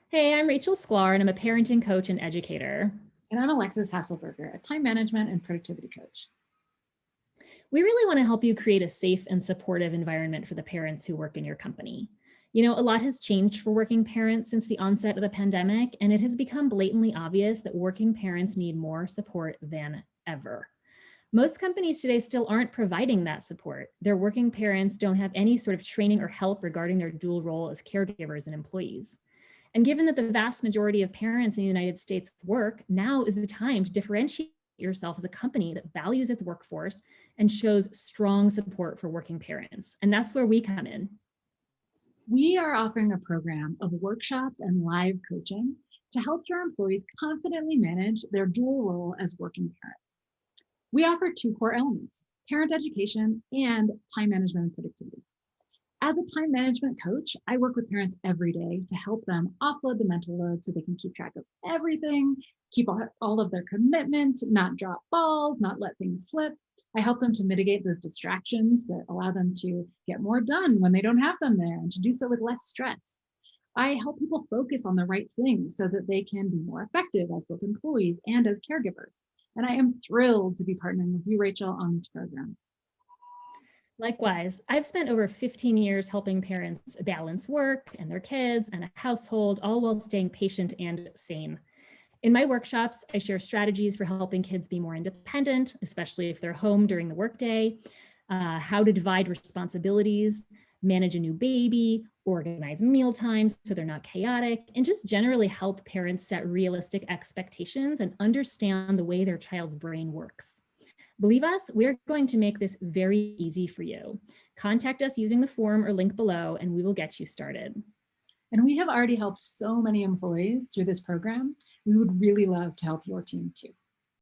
Hey, I'm Rachel Sklar, and I'm a parenting coach and educator. And I'm Alexis Hasselberger, a time management and productivity coach. We really want to help you create a safe and supportive environment for the parents who work in your company. You know, a lot has changed for working parents since the onset of the pandemic, and it has become blatantly obvious that working parents need more support than ever. Most companies today still aren't providing that support. Their working parents don't have any sort of training or help regarding their dual role as caregivers and employees. And given that the vast majority of parents in the United States work, now is the time to differentiate yourself as a company that values its workforce and shows strong support for working parents. And that's where we come in. We are offering a program of workshops and live coaching to help your employees confidently manage their dual role as working parents. We offer two core elements: parent education and time management and productivity. As a time management coach, I work with parents every day to help them offload the mental load so they can keep track of everything, keep all of their commitments, not drop balls, not let things slip. I help them to mitigate those distractions that allow them to get more done when they don't have them there and to do so with less stress. I help people focus on the right things so that they can be more effective as both employees and as caregivers. And I am thrilled to be partnering with you, Rachel, on this program. Likewise, I've spent over 15 years helping parents balance work and their kids and a household, all while staying patient and sane. In my workshops, I share strategies for helping kids be more independent, especially if they're home during the workday, how to divide responsibilities, manage a new baby, organize meal times so they're not chaotic, and just generally help parents set realistic expectations and understand the way their child's brain works. Believe us, we're going to make this very easy for you. Contact us using the form or link below, and we will get you started. And we have already helped so many employees through this program. We would really love to help your team too.